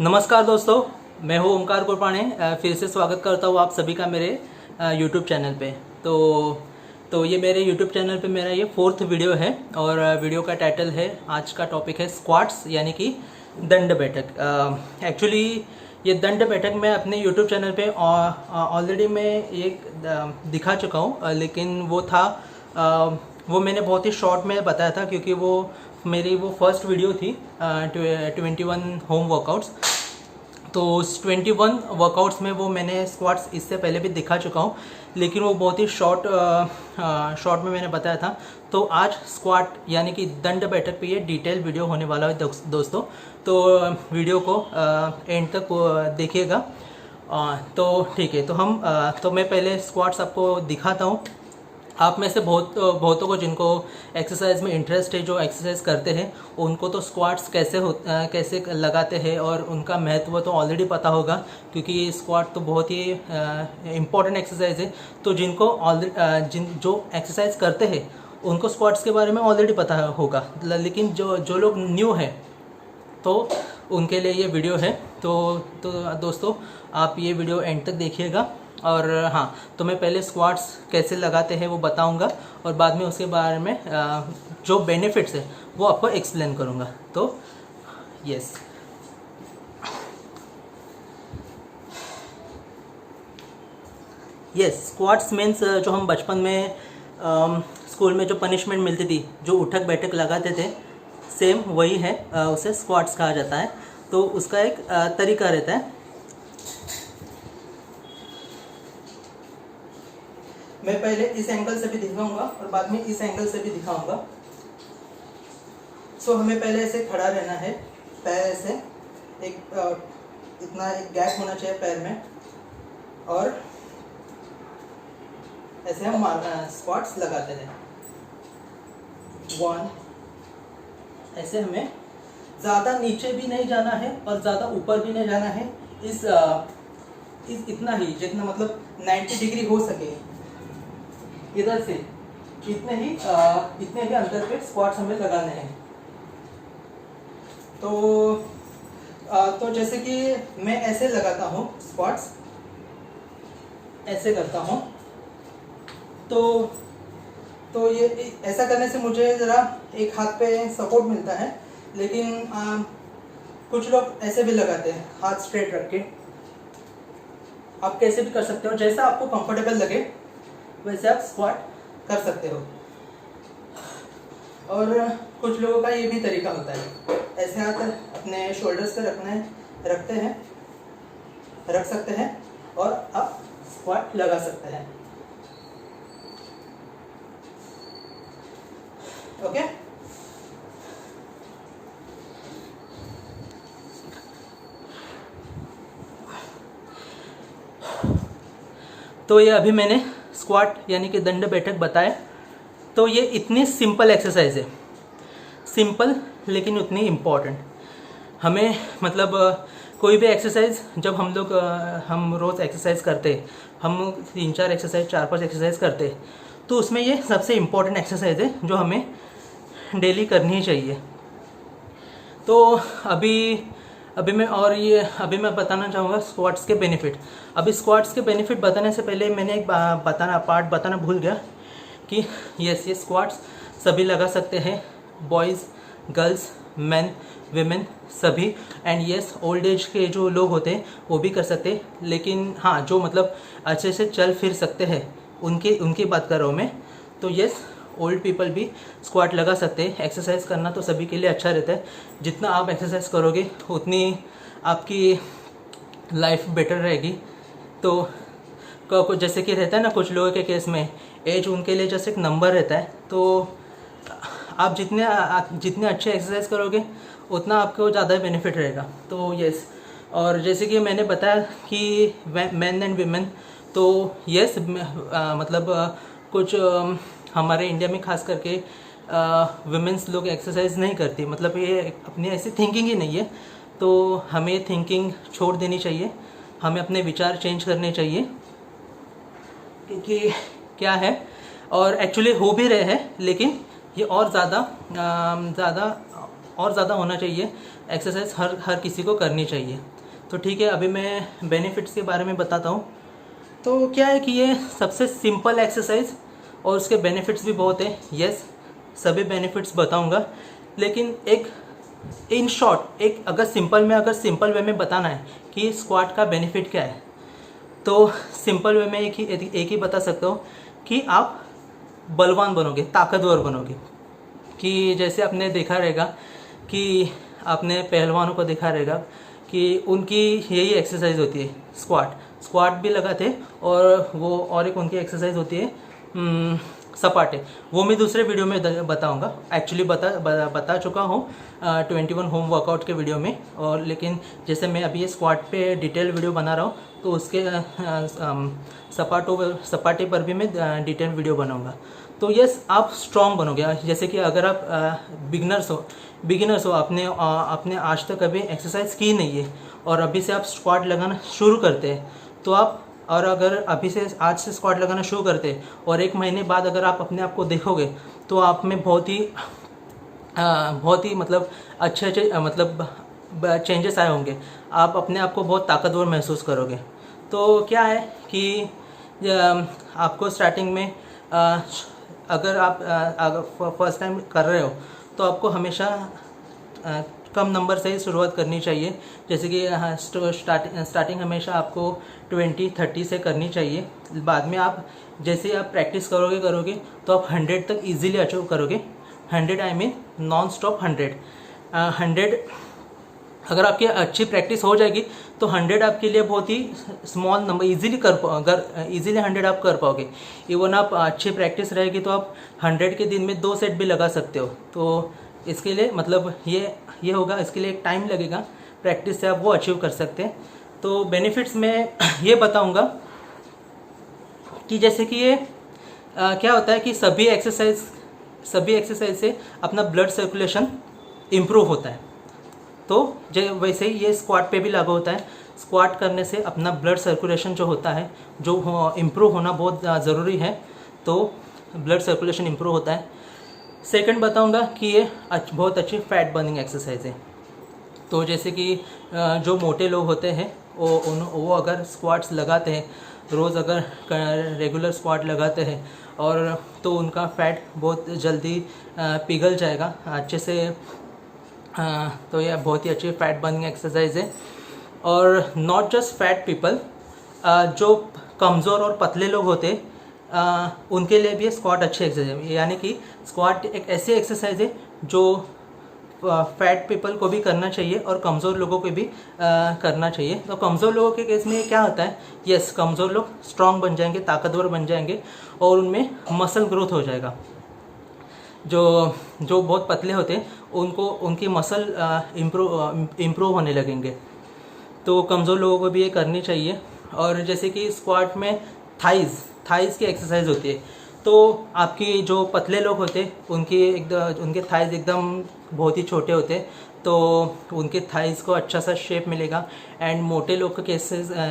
नमस्कार दोस्तों, मैं हूँ ओमकार कुरपाने। फिर से स्वागत करता हूँ आप सभी का मेरे यूट्यूब चैनल पे। तो ये मेरे यूट्यूब चैनल पे मेरा ये 4th वीडियो है और वीडियो का टाइटल है, आज का टॉपिक है स्क्वाट्स यानी कि दंड बैठक। एक्चुअली ये दंड बैठक मैं अपने यूट्यूब चैनल पे ऑलरेडी मैं एक दिखा चुका हूँ, लेकिन वो मैंने बहुत ही शॉर्ट में बताया था क्योंकि वो मेरी वो फर्स्ट वीडियो थी 21 होम वर्कआउट्स। तो उस 21 वर्कआउट्स में वो मैंने स्क्वाट्स इससे पहले भी दिखा चुका हूँ, लेकिन वो बहुत ही शॉर्ट में मैंने बताया था। तो आज स्क्वाट यानी कि दंड बैठक पे ये डिटेल वीडियो होने वाला है दोस्तों। तो वीडियो को एंड तक देखिएगा। तो ठीक है, तो मैं पहले स्क्वाट्स आपको दिखाता हूँ। आप में से बहुतों को जिनको एक्सरसाइज में इंटरेस्ट है, जो एक्सरसाइज करते हैं, उनको तो स्क्वाट्स कैसे लगाते हैं और उनका महत्व तो ऑलरेडी पता होगा, क्योंकि स्क्वाट तो बहुत ही इम्पोर्टेंट एक्सरसाइज है। तो जो एक्सरसाइज करते हैं उनको स्क्वाट्स के बारे में ऑलरेडी पता होगा, लेकिन जो लोग न्यू हैं तो उनके लिए ये वीडियो है। तो दोस्तों, आप ये वीडियो एंड तक देखिएगा। और हाँ, तो मैं पहले स्क्वाट्स कैसे लगाते हैं वो बताऊंगा और बाद में उसके बारे में जो बेनिफिट्स है वो आपको एक्सप्लेन करूंगा। तो यस, स्क्वाट्स मीन्स जो हम बचपन में स्कूल में जो पनिशमेंट मिलती थी, जो उठक बैठक लगाते थे, सेम वही है, उसे स्क्वाट्स कहा जाता है। तो उसका एक तरीका रहता है। मैं पहले इस एंगल से भी दिखाऊंगा और बाद में इस एंगल से भी दिखाऊंगा। सो हमें पहले ऐसे खड़ा रहना है, पैर ऐसे इतना एक गैप होना चाहिए पैर में, और ऐसे हम स्क्वाट्स लगाते हैं। 1, ऐसे हमें ज़्यादा नीचे भी नहीं जाना है और ज़्यादा ऊपर भी नहीं जाना है। इस इतना ही, जितना मतलब 90 डिग्री हो सके इधर से, इतने ही अंतर पे स्क्वाट्स हमें लगाने हैं। तो जैसे कि मैं ऐसे लगाता हूँ स्क्वाट्स, ऐसे करता हूँ। तो ये ऐसा करने से मुझे ज़रा एक हाथ पे सपोर्ट मिलता है, लेकिन कुछ लोग ऐसे भी लगाते हैं, हाथ स्ट्रेट रख के। आप कैसे भी कर सकते हो, जैसा आपको कंफर्टेबल लगे वैसे आप स्क्वाट कर सकते हो। और कुछ लोगों का ये भी तरीका होता है, ऐसे हाथ अपने शोल्डर्स पे रख सकते हैं और आप स्क्वाट लगा सकते हैं। ओके, तो ये अभी मैंने स्क्वाट यानी कि दंड बैठक बताए। तो ये इतनी सिंपल एक्सरसाइज है, सिंपल लेकिन उतनी इम्पॉर्टेंट। हमें मतलब कोई भी एक्सरसाइज जब हम रोज़ एक्सरसाइज करते, हम 3-4 एक्सरसाइज 4-5 एक्सरसाइज करते, तो उसमें ये सबसे इम्पॉर्टेंट एक्सरसाइज है जो हमें डेली करनी ही चाहिए। तो अभी मैं बताना चाहूँगा स्क्वाट्स के बेनिफिट। अभी स्क्वाट्स के बेनिफिट बताने से पहले मैंने एक पार्ट बताना भूल गया कि ये स्क्वाट्स सभी लगा सकते हैं, बॉयज़, गर्ल्स, मैन, विमेन सभी। एंड यस, ओल्ड एज के जो लोग होते हैं वो भी कर सकते हैं, लेकिन हाँ, जो मतलब अच्छे से चल फिर सकते हैं उनकी बात कर रहा हूँ मैं। तो यस, ओल्ड पीपल भी स्क्वाट लगा सकते हैं। एक्सरसाइज करना तो सभी के लिए अच्छा रहता है। जितना आप एक्सरसाइज करोगे उतनी आपकी लाइफ बेटर रहेगी। तो जैसे कि रहता है ना, कुछ लोगों के केस में एज उनके लिए जैसे एक नंबर रहता है। तो आप जितने अच्छे एक्सरसाइज करोगे उतना आपको ज़्यादा बेनिफिट रहेगा। तो यस, और जैसे कि मैंने बताया कि मैन एंड वीमेन, तो यस, मतलब कुछ हमारे इंडिया में खास करके विमेंस लोग एक्सरसाइज नहीं करती, मतलब ये अपनी ऐसी थिंकिंग ही नहीं है। तो हमें थिंकिंग छोड़ देनी चाहिए, हमें अपने विचार चेंज करने चाहिए, क्योंकि क्या है, और एक्चुअली हो भी रहे हैं, लेकिन ये और ज़्यादा और ज़्यादा होना चाहिए। एक्सरसाइज हर किसी को करनी चाहिए। तो ठीक है, अभी मैं बेनिफिट्स के बारे में बताता हूँ। तो क्या है कि ये सबसे सिंपल एक्सरसाइज और उसके बेनिफिट्स भी बहुत है। यस, सभी बेनिफिट्स बताऊँगा, लेकिन एक इन शॉर्ट एक अगर सिंपल वे में बताना है कि स्क्वाट का बेनिफिट क्या है, तो सिंपल वे में एक ही बता सकता हूँ कि आप बलवान बनोगे, ताकतवर बनोगे। कि जैसे आपने देखा रहेगा कि आपने पहलवानों को देखा रहेगा कि उनकी यही एक्सरसाइज होती है, स्क्वाट भी लगाते, और वो और एक उनकी एक्सरसाइज होती है सपाटे। वो मैं दूसरे वीडियो में बताऊंगा। एक्चुअली बता चुका हूँ 21 होम वर्कआउट के वीडियो में, और लेकिन जैसे मैं अभी ये स्क्वाट पे डिटेल वीडियो बना रहा हूँ, तो उसके सपाटे पर भी मैं डिटेल वीडियो बनाऊंगा। तो यस, आप स्ट्रॉन्ग बनोगे। जैसे कि अगर आप बिगिनर्स हो, आपने आज तक कभी एक्सरसाइज की नहीं है और अभी से आप स्क्वाट लगाना शुरू करते हैं, तो आप, और अगर अभी से आज से स्क्वाट लगाना शुरू करते हैं और 1 महीने बाद अगर आप अपने आप को देखोगे, तो आप में बहुत ही मतलब अच्छे मतलब चेंजेस आए होंगे। आप अपने आप को बहुत ताकतवर महसूस करोगे। तो क्या है कि आपको स्टार्टिंग में अगर आप फर्स्ट टाइम कर रहे हो, तो आपको हमेशा कम नंबर से ही शुरुआत करनी चाहिए। जैसे कि स्टार्टिंग हमेशा आपको 20-30 से करनी चाहिए। बाद में आप जैसे आप प्रैक्टिस करोगे तो आप 100 तक इजीली अचीव करोगे। 100 आई मीन नॉन स्टॉप 100 अगर आपकी अच्छी प्रैक्टिस हो जाएगी तो 100 आपके लिए बहुत ही स्मॉल नंबर, इजीली 100 आप कर पाओगे। इवन आप अच्छी प्रैक्टिस रहेगी तो आप 100 के दिन में 2 सेट भी लगा सकते हो। तो इसके लिए मतलब ये होगा, इसके लिए एक टाइम लगेगा, प्रैक्टिस से आप वो अचीव कर सकते हैं। तो बेनिफिट्स में ये बताऊंगा कि जैसे कि ये क्या होता है कि सभी एक्सरसाइज से अपना ब्लड सर्कुलेशन इम्प्रूव होता है। तो वैसे ही ये स्क्वाट पे भी लागू होता है। स्क्वाट करने से अपना ब्लड सर्कुलेशन जो होता है, जो इम्प्रूव होना बहुत ज़रूरी है, तो ब्लड सर्कुलेशन इम्प्रूव होता है। सेकंड बताऊंगा कि ये बहुत अच्छी फैट बर्निंग एक्सरसाइज है। तो जैसे कि जो मोटे लोग होते हैं वो अगर स्क्वाट्स लगाते हैं, रोज़ अगर रेगुलर स्क्वाट लगाते हैं, और तो उनका फैट बहुत जल्दी पिघल जाएगा अच्छे से। तो यह बहुत ही अच्छी फैट बर्निंग एक्सरसाइज है। और नॉट जस्ट फैट पीपल, जो कमज़ोर और पतले लोग होते हैं उनके लिए भी स्क्वाट अच्छी एक्सरसाइज है। यानी कि स्क्वाट एक ऐसी एक्सरसाइज है जो फैट पीपल को भी करना चाहिए और कमज़ोर लोगों को भी करना चाहिए। तो कमज़ोर लोगों के केस में क्या होता है, यस, कमज़ोर लोग स्ट्रांग बन जाएंगे, ताकतवर बन जाएंगे, और उनमें मसल ग्रोथ हो जाएगा। जो बहुत पतले होते हैं उनकी मसल इम्प्रूव होने लगेंगे। तो कमज़ोर लोगों को भी ये करनी चाहिए। और जैसे कि स्क्वाट में थाइज़ की एक्सरसाइज होती है, तो आपकी जो पतले लोग होते हैं उनके थाइज़ एकदम बहुत ही छोटे होते हैं, तो उनके थाइज़ को अच्छा सा शेप मिलेगा। एंड मोटे लोग के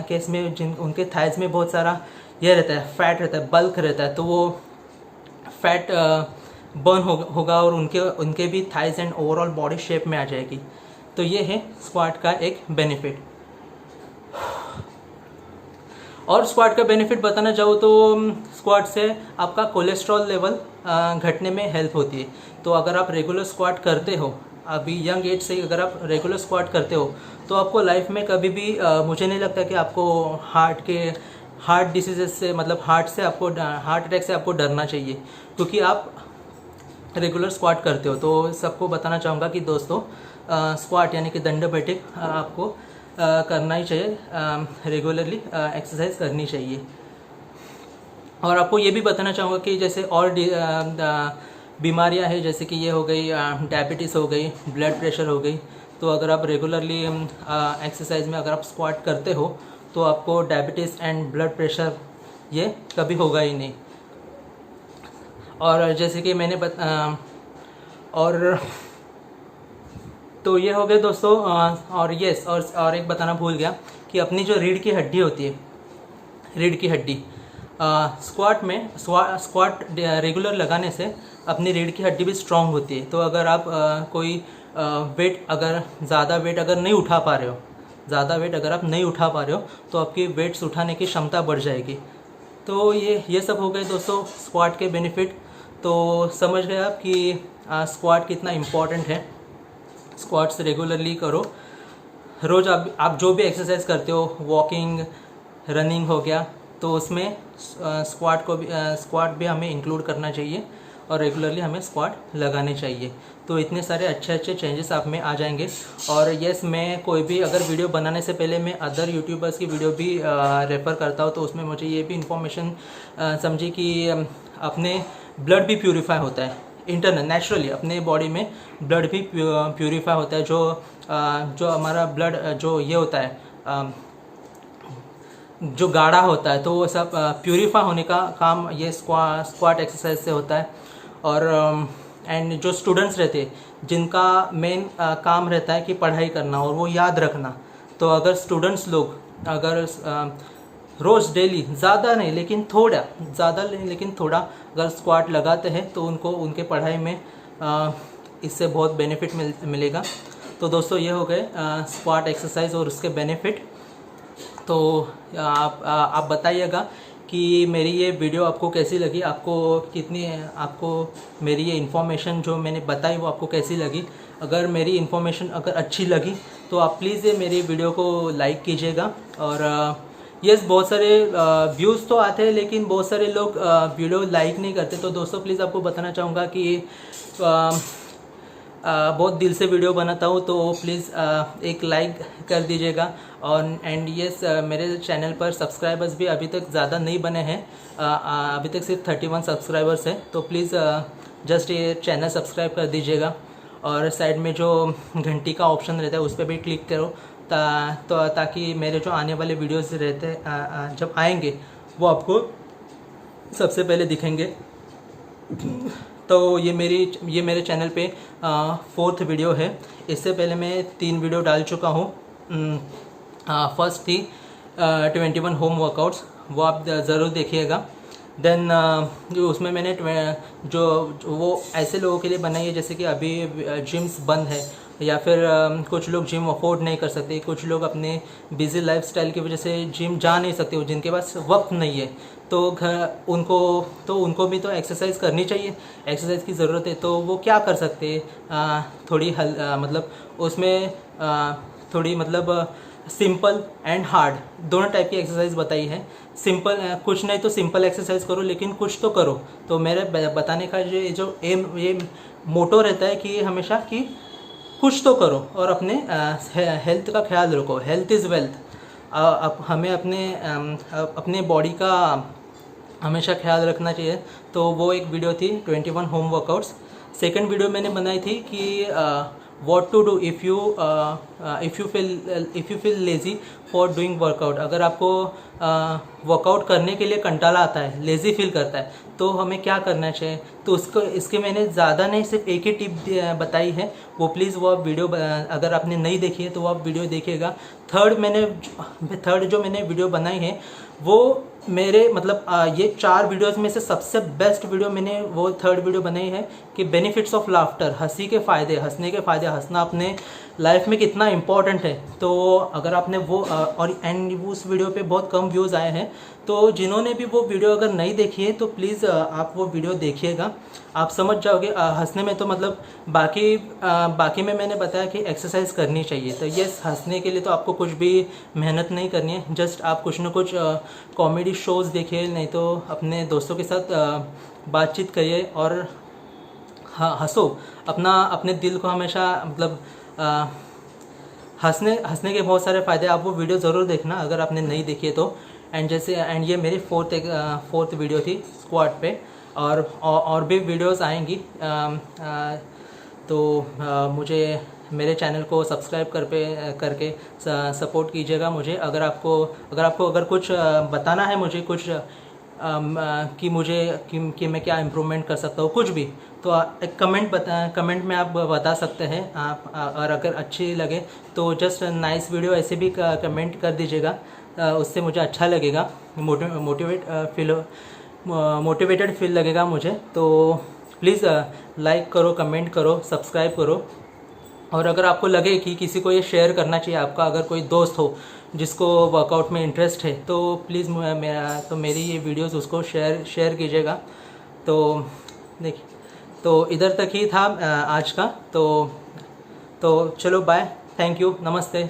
केस में उनके थाइज़ में बहुत सारा ये रहता है, फैट रहता है, बल्क रहता है, तो वो फैट बर्न होगा और उनके भी thighs and overall body shape में आ जाएगी। तो ये है स्क्वाट का एक बेनिफिट। और स्क्वाट का बेनिफिट बताना चाहूँ तो स्क्वाट से आपका कोलेस्ट्रॉल लेवल घटने में हेल्प होती है। तो अगर आप रेगुलर स्क्वाट करते हो, अभी यंग एज से अगर आप रेगुलर स्क्वाट करते हो, तो आपको लाइफ में कभी भी मुझे नहीं लगता कि आपको हार्ट डिसीजेज से, मतलब हार्ट अटैक से आपको डरना चाहिए, क्योंकि आप रेगुलर स्क्वाट करते हो। तो सबको बताना चाहूँगा कि दोस्तों, स्क्वाट यानी कि दंड बैठक आपको करना ही चाहिए, रेगुलरली एक्सरसाइज करनी चाहिए। और आपको ये भी बताना चाहूँगा कि जैसे और बीमारियां हैं, जैसे कि ये हो गई डायबिटीज़ हो गई, ब्लड प्रेशर हो गई, तो अगर आप रेगुलरली एक्सरसाइज में अगर आप स्क्वाट करते हो तो आपको डायबिटीज़ एंड ब्लड प्रेशर ये कभी होगा ही नहीं। और जैसे कि मैंने तो ये हो गए दोस्तों। और यस, और एक बताना भूल गया कि अपनी जो रीढ़ की हड्डी होती है, रीढ़ की हड्डी स्क्वाट रेगुलर लगाने से अपनी रीढ़ की हड्डी भी स्ट्रांग होती है। तो अगर आप कोई वेट अगर ज़्यादा वेट अगर नहीं उठा पा रहे हो, ज़्यादा वेट अगर आप नहीं उठा पा रहे हो तो आपकी वेट्स उठाने की क्षमता बढ़ जाएगी। तो ये सब हो गए दोस्तों स्क्वाट के बेनिफिट। तो समझ गए आप कि स्क्वाट कितना इम्पॉर्टेंट है। स्क्वाट्स रेगुलरली करो। रोज़ आप जो भी एक्सरसाइज करते हो, वॉकिंग, रनिंग हो गया, तो उसमें स्क्वाट भी हमें इंक्लूड करना चाहिए और रेगुलरली हमें स्क्वाट लगाने चाहिए। तो इतने सारे अच्छे चेंजेस आप में आ जाएंगे। और यस, मैं कोई भी अगर वीडियो बनाने से पहले मैं अदर यूट्यूबर्स की वीडियो भी रेफ़र करता हूँ, तो उसमें मुझे ये भी इन्फॉर्मेशन समझी कि अपने ब्लड भी प्यूरिफाई होता है इंटरनल, नेचुरली अपने बॉडी में ब्लड भी प्यूरिफाई होता है। जो हमारा ब्लड जो ये होता है जो गाढ़ा होता है, तो वो सब प्यूरिफाई होने का काम ये स्क्वाट एक्सरसाइज से होता है। और एंड जो स्टूडेंट्स रहते हैं जिनका मेन काम रहता है कि पढ़ाई करना और वो याद रखना, तो अगर स्टूडेंट्स लोग अगर रोज़ डेली ज़्यादा नहीं लेकिन थोड़ा, ज़्यादा नहीं लेकिन थोड़ा अगर स्क्वाट लगाते हैं तो उनको उनके पढ़ाई में इससे बहुत बेनिफिट मिलेगा। तो दोस्तों ये हो गए स्क्वाट एक्सरसाइज और उसके बेनिफिट। तो आप बताइएगा कि मेरी ये वीडियो आपको कैसी लगी, आपको मेरी ये इन्फॉर्मेशन जो मैंने बताई वो आपको कैसी लगी। अगर मेरी इन्फॉर्मेशन अगर अच्छी लगी तो आप प्लीज़ ये मेरी वीडियो को लाइक कीजिएगा। और यस, बहुत सारे व्यूज़ तो आते हैं लेकिन बहुत सारे लोग वीडियो लाइक नहीं करते। तो दोस्तों प्लीज़ आपको बताना चाहूँगा कि बहुत दिल से वीडियो बनाता हूँ, तो प्लीज़ एक लाइक कर दीजिएगा। और एंड यस, मेरे चैनल पर सब्सक्राइबर्स भी अभी तक ज़्यादा नहीं बने हैं, अभी तक सिर्फ 31 सब्सक्राइबर्स हैं। तो प्लीज़ जस्ट ये चैनल सब्सक्राइब कर दीजिएगा और साइड में जो घंटी का ऑप्शन रहता है उस पर भी क्लिक करो ताकि मेरे जो आने वाले वीडियोस रहते जब आएंगे वो आपको सबसे पहले दिखेंगे। तो ये मेरे चैनल पे 4th वीडियो है। इससे पहले मैं 3 वीडियो डाल चुका हूँ। फर्स्ट थी 21 होम वर्कआउट्स, वो आप ज़रूर देखिएगा। देन जो उसमें मैंने जो वो ऐसे लोगों के लिए बनाई है जैसे कि अभी जिम्स बंद है या फिर कुछ लोग जिम अफोर्ड नहीं कर सकते, कुछ लोग अपने बिज़ी लाइफस्टाइल की वजह से जिम जा नहीं सकते, जिनके पास वक्त नहीं है, तो उनको भी तो एक्सरसाइज करनी चाहिए, एक्सरसाइज की ज़रूरत है। तो वो क्या कर सकते हैं, थोड़ी मतलब उसमें थोड़ी मतलब सिंपल एंड हार्ड दोनों टाइप की एक्सरसाइज बताई है। सिंपल कुछ नहीं तो सिंपल एक्सरसाइज करो लेकिन कुछ तो करो। तो मेरे बताने का जो ये मोटो रहता है कि हमेशा कि कुछ तो करो और अपने हेल्थ का ख्याल रखो। Health is wealth. अब हमें अपने बॉडी का हमेशा ख्याल रखना चाहिए। तो वो एक वीडियो थी 21 होम वर्कआउट्स। सेकंड वीडियो मैंने बनाई थी कि what to do if you feel lazy for doing workout. अगर आपको वर्कआउट करने के लिए कंटाला आता है, लेज़ी फील करता है, तो हमें क्या करना चाहिए। तो इसके मैंने ज़्यादा नहीं, सिर्फ एक ही टिप बताई है। वो प्लीज़ वो आप वीडियो अगर आपने नहीं देखी है तो वो आप वीडियो देखिएगा। थर्ड जो मैंने वीडियो बनाई है वो मेरे मतलब ये 4 वीडियोस में से सबसे बेस्ट वीडियो मैंने वो थर्ड वीडियो बनाई है कि बेनिफिट्स ऑफ लाफ्टर, हंसने के फ़ायदे, हंसना अपने लाइफ में कितना इम्पॉर्टेंट है। तो अगर आपने वो उस वीडियो पे बहुत कम व्यूज़ आए हैं, तो जिन्होंने भी वो वीडियो अगर नहीं देखी है तो प्लीज़ आप वो वीडियो देखिएगा, आप समझ जाओगे। हंसने में तो मतलब बाकी में मैंने बताया कि एक्सरसाइज करनी चाहिए। तो यस, हंसने के लिए तो आपको कुछ भी मेहनत नहीं करनी है, जस्ट आप कुछ न कुछ कॉमेडी शोज़ देखिए, नहीं तो अपने दोस्तों के साथ बातचीत करिए और हंसो। अपने दिल को हमेशा मतलब हंसने के बहुत सारे फ़ायदे। आप वो वीडियो ज़रूर देखना अगर आपने नहीं देखी है तो। एंड ये मेरी फोर्थ वीडियो थी स्क्वाट पे, और भी वीडियोस आएंगी। तो मुझे मेरे चैनल को सब्सक्राइब करके सपोर्ट कीजिएगा मुझे। अगर आपको कुछ बताना है मुझे, कुछ कि मैं क्या इम्प्रूवमेंट कर सकता हूँ, कुछ भी, तो एक कमेंट में आप बता सकते हैं। आप और अगर अच्छी लगे तो जस्ट नाइस वीडियो ऐसे भी कमेंट कर दीजिएगा, उससे मुझे अच्छा लगेगा, मोटिवेटेड फील लगेगा मुझे। तो प्लीज़ लाइक करो, कमेंट करो, सब्सक्राइब करो। और अगर आपको लगे कि किसी को ये शेयर करना चाहिए, आपका अगर कोई दोस्त हो जिसको वर्कआउट में इंटरेस्ट है, तो प्लीज़ मेरी ये वीडियोस उसको शेयर कीजिएगा। तो देखिए, तो इधर तक ही था आज का। तो चलो बाय, थैंक यू, नमस्ते।